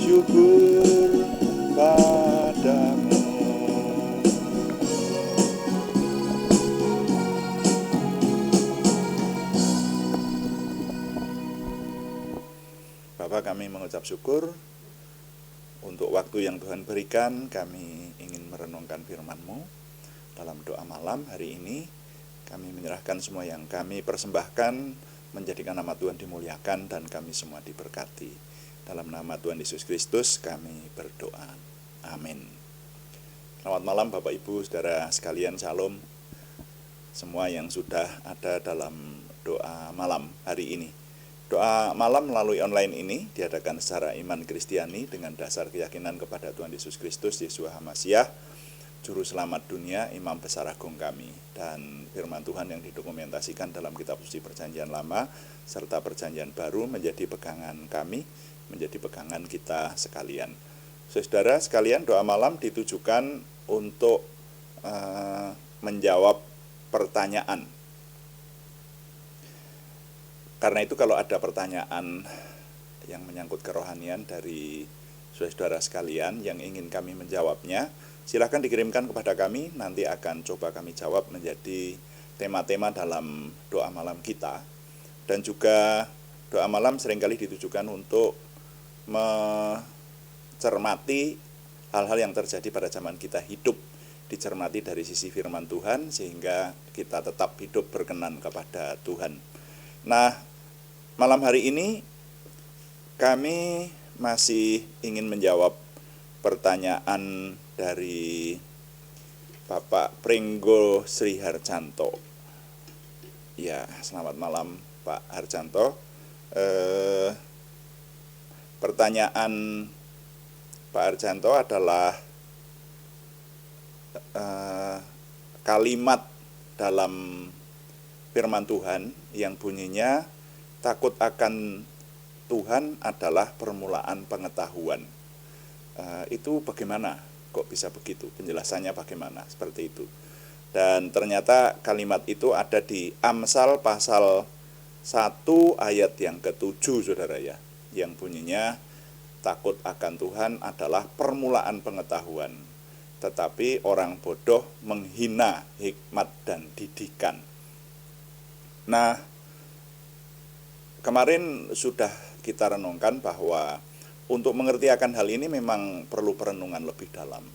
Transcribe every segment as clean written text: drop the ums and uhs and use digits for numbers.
syukur padamu. Bapa, kami mengucap syukur untuk waktu yang Tuhan berikan. Kami ingin merenungkan firman-Mu dalam doa malam hari ini. Kami menyerahkan semua yang kami persembahkan, menjadikan nama Tuhan dimuliakan dan kami semua diberkati. Dalam nama Tuhan Yesus Kristus kami berdoa. Amin. Selamat malam Bapak Ibu, Saudara sekalian, Shalom. Semua yang sudah ada dalam doa malam hari ini. Doa malam melalui online ini diadakan secara iman Kristiani dengan dasar keyakinan kepada Tuhan Yesus Kristus, Yeshua HaMasyiah, Juru Selamat dunia, Imam Besar Agung kami, dan firman Tuhan yang didokumentasikan dalam kitab suci Perjanjian Lama serta Perjanjian Baru menjadi pegangan kami, menjadi pegangan kita sekalian. Saudara sekalian, doa malam ditujukan untuk menjawab pertanyaan. Karena itu kalau ada pertanyaan yang menyangkut kerohanian dari saudara sekalian yang ingin kami menjawabnya, silakan dikirimkan kepada kami, nanti akan coba kami jawab menjadi tema-tema dalam doa malam kita. Dan juga doa malam seringkali ditujukan untuk mencermati hal-hal yang terjadi pada zaman kita hidup, dicermati dari sisi firman Tuhan sehingga kita tetap hidup berkenan kepada Tuhan. Nah, malam hari ini kami masih ingin menjawab pertanyaan dari Bapak Pringgo Sri Harjanto. Ya, selamat malam Pak Harjanto. Pertanyaan Pak Harjanto adalah kalimat dalam firman Tuhan yang bunyinya, takut akan Tuhan adalah permulaan pengetahuan. Itu bagaimana? Kok bisa begitu? Penjelasannya bagaimana? Seperti itu. Dan ternyata kalimat itu ada di Amsal pasal 1 ayat yang ke-7, saudara ya. Yang bunyinya, takut akan Tuhan adalah permulaan pengetahuan. Tetapi orang bodoh menghina hikmat dan didikan. Nah, kemarin sudah kita renungkan bahwa untuk mengerti akan hal ini memang perlu perenungan lebih dalam.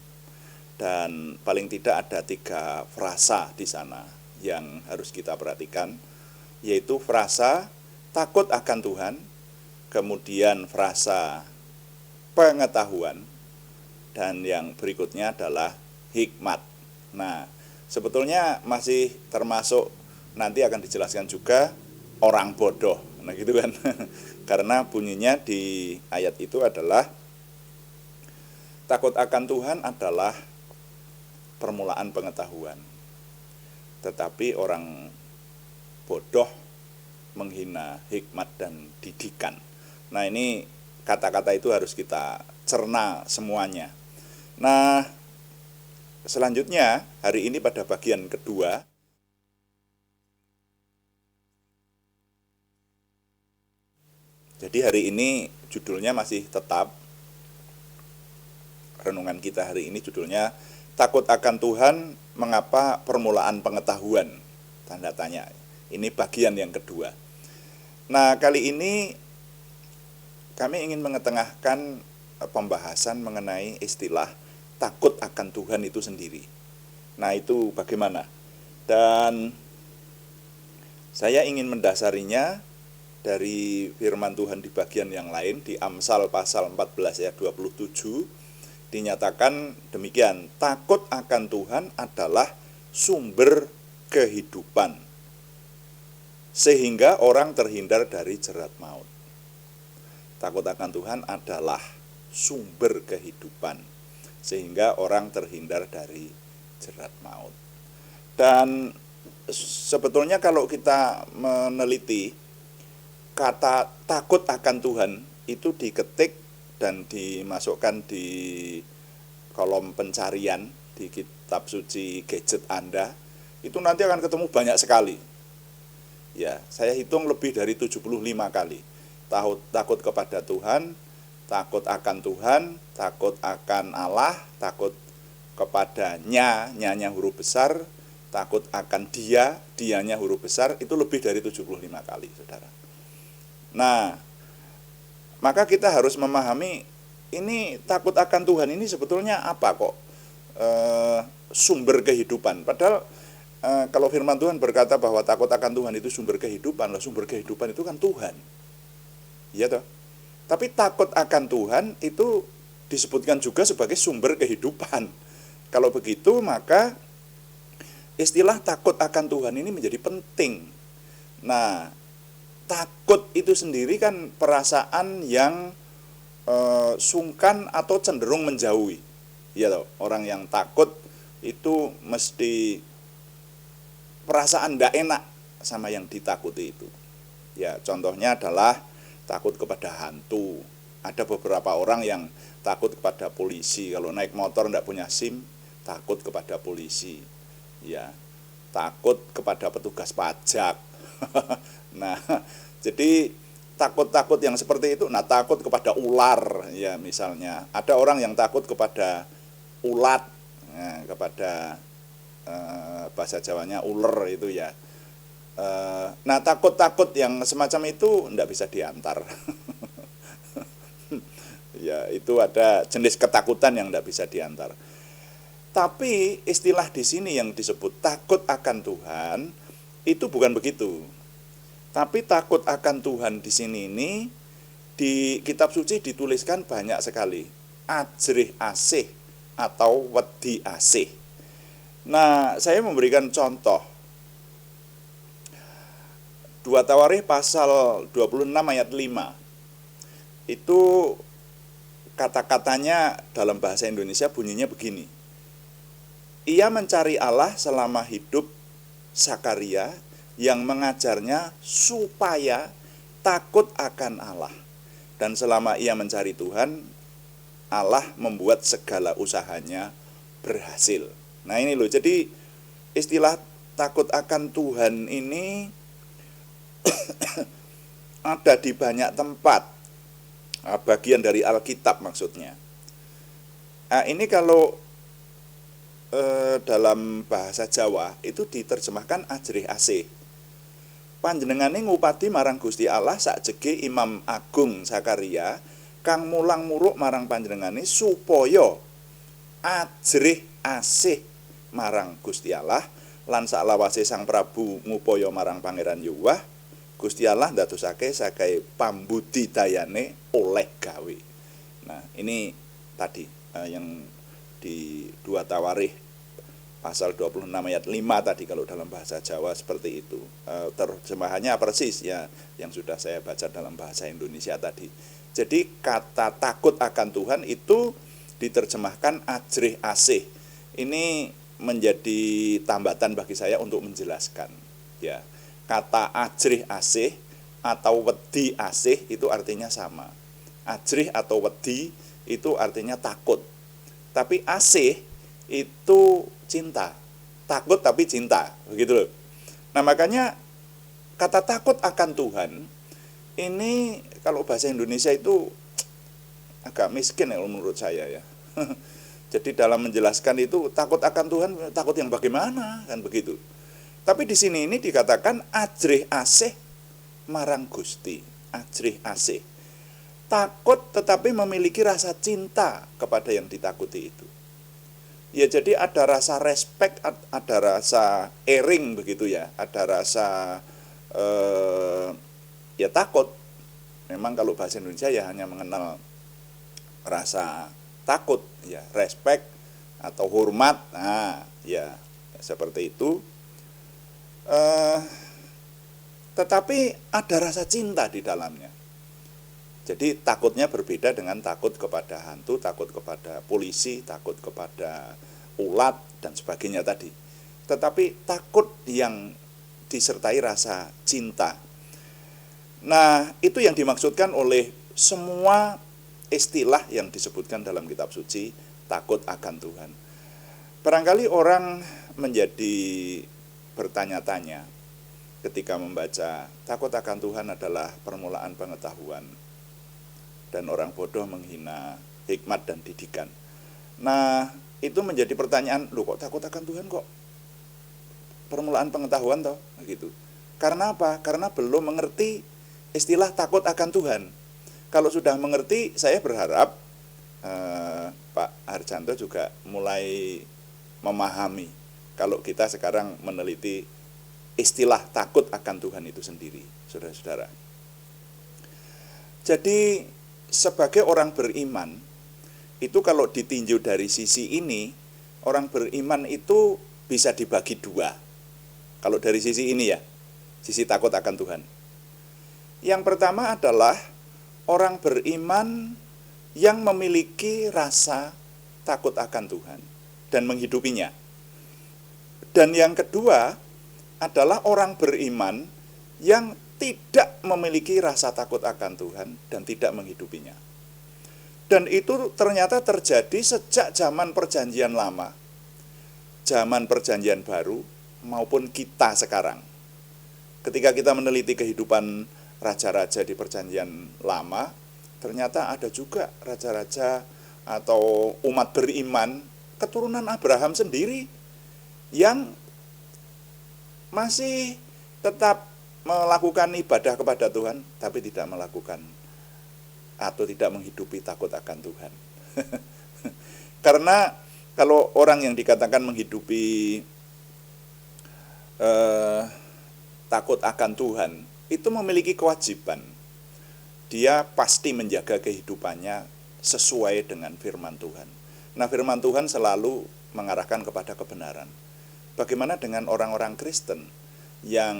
Dan paling tidak ada 3 frasa di sana yang harus kita perhatikan, yaitu frasa takut akan Tuhan, kemudian frasa pengetahuan, dan yang berikutnya adalah hikmat. Nah, sebetulnya masih termasuk, nanti akan dijelaskan juga, orang bodoh. Nah gitu kan. Karena bunyinya di ayat itu adalah takut akan Tuhan adalah permulaan pengetahuan. Tetapi orang bodoh menghina hikmat dan didikan. Nah, ini kata-kata itu harus kita cerna semuanya. Nah, selanjutnya hari ini pada bagian kedua, jadi hari ini judulnya masih tetap, renungan kita hari ini judulnya takut akan Tuhan, mengapa permulaan pengetahuan? Tanda tanya. Ini bagian yang kedua. Nah, kali ini kami ingin mengetengahkan pembahasan mengenai istilah takut akan Tuhan itu sendiri. Nah, itu bagaimana? Dan saya ingin mendasarinya dari firman Tuhan di bagian yang lain, di Amsal pasal 14 ayat 27, dinyatakan demikian, takut akan Tuhan adalah sumber kehidupan, sehingga orang terhindar dari jerat maut. Takut akan Tuhan adalah sumber kehidupan, sehingga orang terhindar dari jerat maut. Dan sebetulnya kalau kita meneliti, kata takut akan Tuhan itu diketik dan dimasukkan di kolom pencarian di kitab suci gadget Anda, itu nanti akan ketemu banyak sekali. Ya, saya hitung lebih dari 75 kali. Takut kepada Tuhan, Takut akan Tuhan, takut akan Allah, takut kepadanya, nyanya huruf besar, takut akan dia, dianya huruf besar, itu lebih dari 75 kali, saudara. Nah, maka kita harus memahami ini takut akan Tuhan ini sebetulnya apa kok? Sumber kehidupan. Padahal kalau firman Tuhan berkata bahwa takut akan Tuhan itu sumber kehidupan, lah sumber kehidupan itu kan Tuhan. Iya toh? Tapi takut akan Tuhan itu disebutkan juga sebagai sumber kehidupan. Kalau begitu maka istilah takut akan Tuhan ini menjadi penting. Nah, takut itu sendiri kan perasaan yang sungkan atau cenderung menjauhi. Ya toh, orang yang takut itu mesti perasaan tidak enak sama yang ditakuti itu. Ya, contohnya adalah takut kepada hantu. Ada beberapa orang yang takut kepada polisi. Kalau naik motor tidak punya SIM, takut kepada polisi. Ya, takut kepada petugas pajak. Nah, jadi takut-takut yang seperti itu. Nah, takut kepada ular, ya misalnya. Ada orang yang takut kepada ulat, ya, kepada bahasa Jawanya ular itu ya. Nah, takut-takut yang semacam itu tidak bisa diantar. Ya, itu ada jenis ketakutan yang tidak bisa diantar. Tapi istilah di sini yang disebut takut akan Tuhan itu bukan begitu. Tapi takut akan Tuhan di sini ini di kitab suci dituliskan banyak sekali. Ajrih asih atau wedi asih. Nah, saya memberikan contoh. 2 Tawarikh pasal 26 ayat 5. Itu kata-katanya dalam bahasa Indonesia bunyinya begini. Ia mencari Allah selama hidup Sakaria yang mengajarnya supaya takut akan Allah. Dan selama ia mencari Tuhan, Allah membuat segala usahanya berhasil. Nah ini loh, jadi istilah takut akan Tuhan ini ada di banyak tempat, bagian dari Alkitab maksudnya. Nah, ini kalau dalam bahasa Jawa itu diterjemahkan ajrih asih. Panjenengane ngupati marang Gusti Allah sakjege Imam Agung Sakaria kang mulang muruk marang panjenengane supaya ajrih asih marang Gusti Allah lan saklawase Sang Prabu ngupaya marang Pangeran Yahweh. Gusti Allah ndadosake sakai pambudidayane oleh gawe. Nah, ini tadi yang di 2 Tawarikh pasal 26 ayat 5 tadi kalau dalam bahasa Jawa seperti itu. Terjemahannya persis ya yang sudah saya baca dalam bahasa Indonesia tadi. Jadi kata takut akan Tuhan itu diterjemahkan ajrih asih. Ini menjadi tambatan bagi saya untuk menjelaskan ya. Kata ajrih asih atau wedi asih itu artinya sama. Ajrih atau wedi itu artinya takut. Tapi asih itu cinta. Takut tapi cinta, begitu loh. Nah, makanya kata takut akan Tuhan ini kalau bahasa Indonesia itu agak miskin ya menurut saya ya. Jadi dalam menjelaskan itu takut akan Tuhan, takut yang bagaimana kan begitu. Tapi di sini ini dikatakan ajrih asih marang Gusti, ajrih asih. Takut tetapi memiliki rasa cinta kepada yang ditakuti itu. Ya jadi ada rasa respect, ada rasa ering begitu ya, ada rasa ya takut. Memang kalau bahasa Indonesia ya hanya mengenal rasa takut, ya respect atau hormat, nah ya seperti itu. Tetapi ada rasa cinta di dalamnya. Jadi takutnya berbeda dengan takut kepada hantu, takut kepada polisi, takut kepada ulat dan sebagainya tadi. Tetapi takut yang disertai rasa cinta. Nah, itu yang dimaksudkan oleh semua istilah yang disebutkan dalam kitab suci, takut akan Tuhan. Barangkali orang menjadi bertanya-tanya ketika membaca takut akan Tuhan adalah permulaan pengetahuan. dan orang bodoh menghina hikmat dan didikan. Nah, itu menjadi pertanyaan, loh kok takut akan Tuhan kok? Permulaan pengetahuan toh, gitu. Karena apa? Karena belum mengerti istilah takut akan Tuhan. Kalau sudah mengerti, saya berharap Pak Harjanto juga mulai memahami kalau kita sekarang meneliti istilah takut akan Tuhan itu sendiri, saudara-saudara. Jadi sebagai orang beriman, itu kalau ditinjau dari sisi ini, orang beriman itu bisa dibagi dua. Kalau dari sisi ini ya, sisi takut akan Tuhan. Yang pertama adalah orang beriman yang memiliki rasa takut akan Tuhan dan menghidupinya. Dan yang kedua adalah orang beriman yang tidak memiliki rasa takut akan Tuhan dan tidak menghidupinya. Dan itu ternyata terjadi sejak zaman Perjanjian Lama, zaman Perjanjian Baru, maupun kita sekarang. Ketika kita meneliti kehidupan raja-raja di Perjanjian Lama, ternyata ada juga raja-raja atau umat beriman keturunan Abraham sendiri yang masih tetap melakukan ibadah kepada Tuhan, tapi tidak melakukan atau tidak menghidupi takut akan Tuhan. Karena kalau orang yang dikatakan menghidupi takut akan Tuhan, itu memiliki kewajiban. Dia pasti menjaga kehidupannya sesuai dengan firman Tuhan. Nah, firman Tuhan selalu mengarahkan kepada kebenaran. Bagaimana dengan orang-orang Kristen yang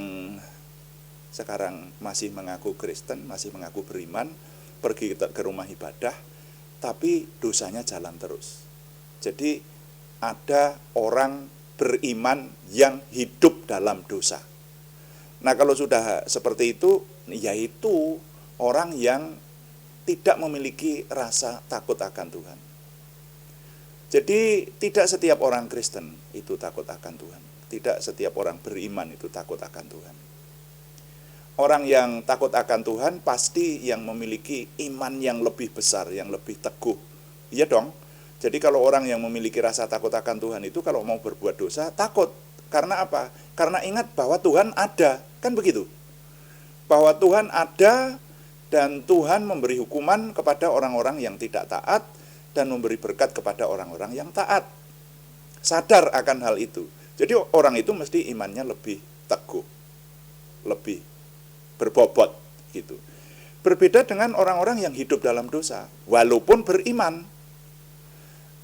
sekarang masih mengaku Kristen, masih mengaku beriman, pergi ke rumah ibadah, tapi dosanya jalan terus. Jadi ada orang beriman yang hidup dalam dosa. Nah, kalau sudah seperti itu, yaitu orang yang tidak memiliki rasa takut akan Tuhan. Jadi tidak setiap orang Kristen itu takut akan Tuhan. Tidak setiap orang beriman itu takut akan Tuhan. Orang yang takut akan Tuhan pasti yang memiliki iman yang lebih besar, yang lebih teguh. Iya dong. Jadi kalau orang yang memiliki rasa takut akan Tuhan itu kalau mau berbuat dosa, takut. Karena apa? Karena ingat bahwa Tuhan ada. Kan begitu? Bahwa Tuhan ada dan Tuhan memberi hukuman kepada orang-orang yang tidak taat dan memberi berkat kepada orang-orang yang taat. Sadar akan hal itu. Jadi orang itu mesti imannya lebih teguh, lebih berbobot gitu. Berbeda dengan orang-orang yang hidup dalam dosa, walaupun beriman.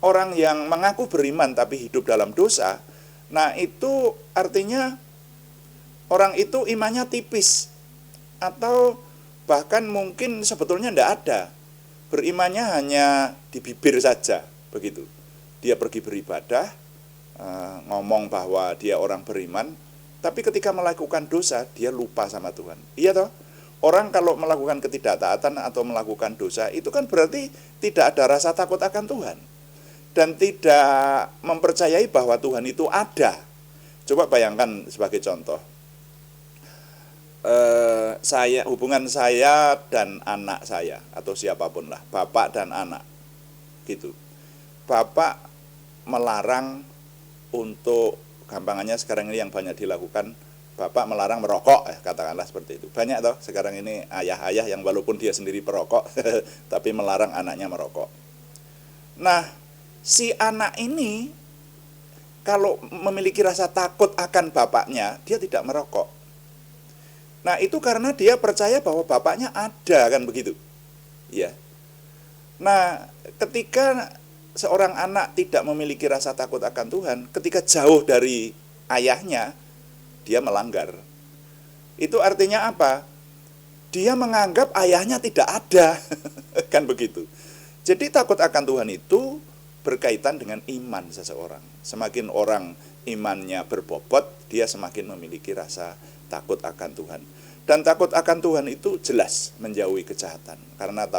Orang yang mengaku beriman tapi hidup dalam dosa, nah itu artinya orang itu imannya tipis atau bahkan mungkin sebetulnya tidak ada. Berimannya hanya di bibir saja, begitu. Dia pergi beribadah, ngomong bahwa dia orang beriman, tapi ketika melakukan dosa, dia lupa sama Tuhan. Iya toh? Orang kalau melakukan ketidaktaatan atau melakukan dosa, itu kan berarti tidak ada rasa takut akan Tuhan. Dan tidak mempercayai bahwa Tuhan itu ada. Coba bayangkan sebagai contoh. Hubungan saya dan anak saya atau siapapun lah, bapak dan anak gitu. Bapak melarang untuk, gampangannya sekarang ini yang banyak dilakukan, bapak melarang merokok, katakanlah seperti itu. Banyak toh sekarang ini ayah-ayah yang walaupun dia sendiri perokok tapi melarang anaknya merokok. Nah, si anak ini kalau memiliki rasa takut akan bapaknya, dia tidak merokok. Nah, itu karena dia percaya bahwa bapaknya ada, kan begitu. Ya. Nah, ketika seorang anak tidak memiliki rasa takut akan Tuhan, ketika jauh dari ayahnya, dia melanggar. Itu artinya apa? Dia menganggap ayahnya tidak ada. Kan begitu. Jadi takut akan Tuhan itu berkaitan dengan iman seseorang. Semakin orang imannya berbobot, dia semakin memiliki rasa takut akan Tuhan. Dan takut akan Tuhan itu jelas menjauhi kejahatan. Karena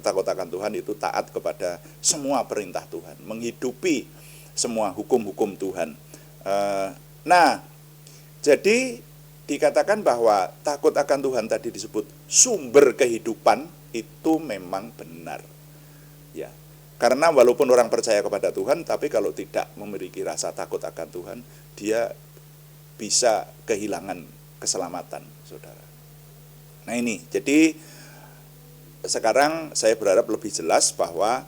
takut akan Tuhan itu taat kepada semua perintah Tuhan, menghidupi semua hukum-hukum Tuhan. Nah, jadi dikatakan bahwa takut akan Tuhan tadi disebut sumber kehidupan, itu memang benar. Ya. Karena walaupun orang percaya kepada Tuhan, tapi kalau tidak memiliki rasa takut akan Tuhan, dia bisa kehilangan keselamatan, saudara. Nah ini, jadi sekarang saya berharap lebih jelas bahwa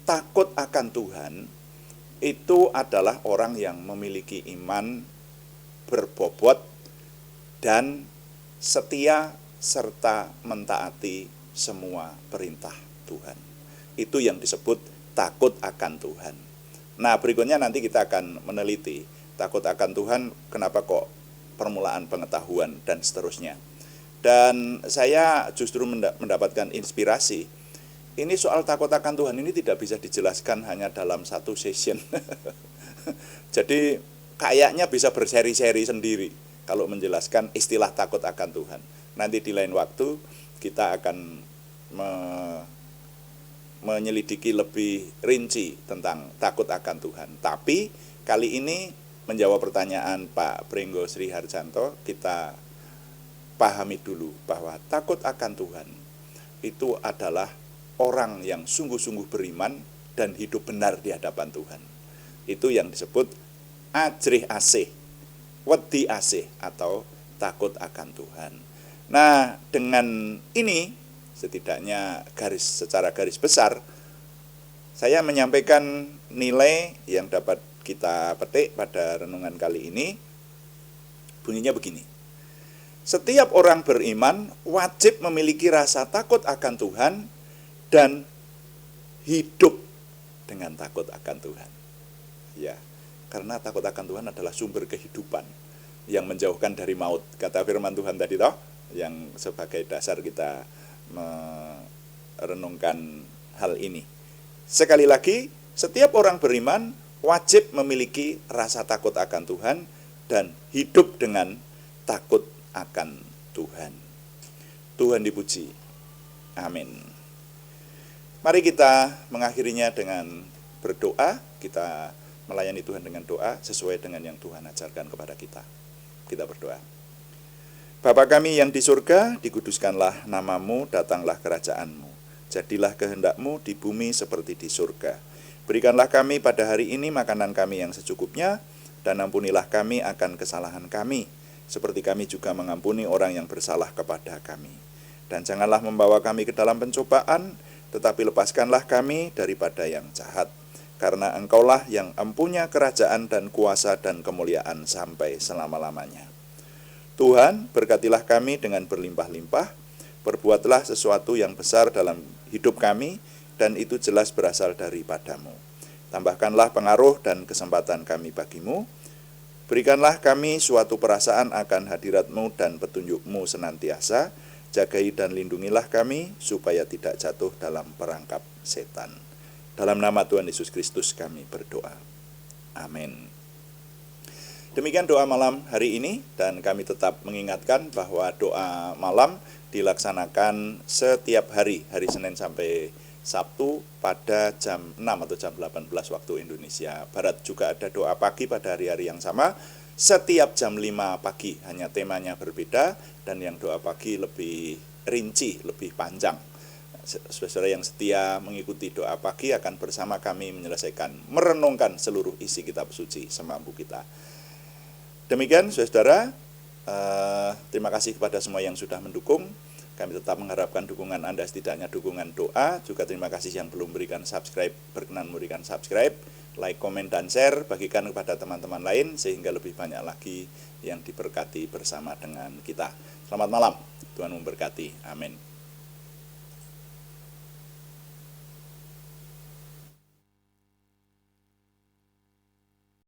takut akan Tuhan itu adalah orang yang memiliki iman berbobot dan setia serta mentaati semua perintah Tuhan. Itu yang disebut takut akan Tuhan. Nah, berikutnya nanti kita akan meneliti takut akan Tuhan, kenapa kok permulaan pengetahuan dan seterusnya. Dan saya justru mendapatkan inspirasi. Ini soal takut akan Tuhan ini tidak bisa dijelaskan hanya dalam satu session. Jadi kayaknya bisa berseri-seri sendiri kalau menjelaskan istilah takut akan Tuhan. Nanti di lain waktu kita akan menyelidiki lebih rinci tentang takut akan Tuhan. Tapi kali ini menjawab pertanyaan Pak Pringgo Sri Harjanto, kita pahami dulu bahwa takut akan Tuhan itu adalah orang yang sungguh-sungguh beriman dan hidup benar di hadapan Tuhan. Itu yang disebut ajrih asih, wedi asih atau takut akan Tuhan. Nah, dengan ini setidaknya secara garis besar saya menyampaikan nilai yang dapat kita petik pada renungan kali ini. Bunyinya begini. Setiap orang beriman wajib memiliki rasa takut akan Tuhan dan hidup dengan takut akan Tuhan. Ya, karena takut akan Tuhan adalah sumber kehidupan yang menjauhkan dari maut. Kata firman Tuhan tadi toh, yang sebagai dasar kita merenungkan hal ini. Sekali lagi, setiap orang beriman wajib memiliki rasa takut akan Tuhan dan hidup dengan takut akan Tuhan. Tuhan dipuji. Amin. Mari kita mengakhirinya dengan berdoa. Kita melayani Tuhan dengan doa sesuai dengan yang Tuhan ajarkan kepada kita. Kita berdoa. Bapa kami yang di surga, dikuduskanlah namamu, datanglah kerajaanmu. Jadilah kehendak-mu di bumi seperti di surga. Berikanlah kami pada hari ini makanan kami yang secukupnya, dan ampunilah kami akan kesalahan kami, seperti kami juga mengampuni orang yang bersalah kepada kami. Dan janganlah membawa kami ke dalam pencobaan, tetapi lepaskanlah kami daripada yang jahat. Karena Engkaulah yang empunya kerajaan dan kuasa dan kemuliaan sampai selama-lamanya. Tuhan, berkatilah kami dengan berlimpah-limpah, perbuatlah sesuatu yang besar dalam hidup kami, dan itu jelas berasal daripadamu. Tambahkanlah pengaruh dan kesempatan kami bagimu, berikanlah kami suatu perasaan akan hadirat-Mu dan petunjuk-Mu senantiasa, jagai dan lindungilah kami, supaya tidak jatuh dalam perangkap setan. Dalam nama Tuhan Yesus Kristus kami berdoa. Amin. Demikian doa malam hari ini, dan kami tetap mengingatkan bahwa doa malam dilaksanakan setiap hari Senin sampai Sabtu pada jam 6 atau jam 18 waktu Indonesia Barat. Juga ada doa pagi pada hari-hari yang sama, setiap jam 5 pagi, hanya temanya berbeda, dan yang doa pagi lebih rinci, lebih panjang. Saudara yang setia mengikuti doa pagi akan bersama kami merenungkan seluruh isi kitab suci semampu kita. Demikian saudara, terima kasih kepada semua yang sudah mendukung. Kami tetap mengharapkan dukungan Anda, setidaknya dukungan doa. Juga terima kasih yang belum berikan subscribe, berkenan memberikan subscribe, like, komen, dan share. Bagikan kepada teman-teman lain sehingga lebih banyak lagi yang diberkati bersama dengan kita. Selamat malam, Tuhan memberkati. Amin.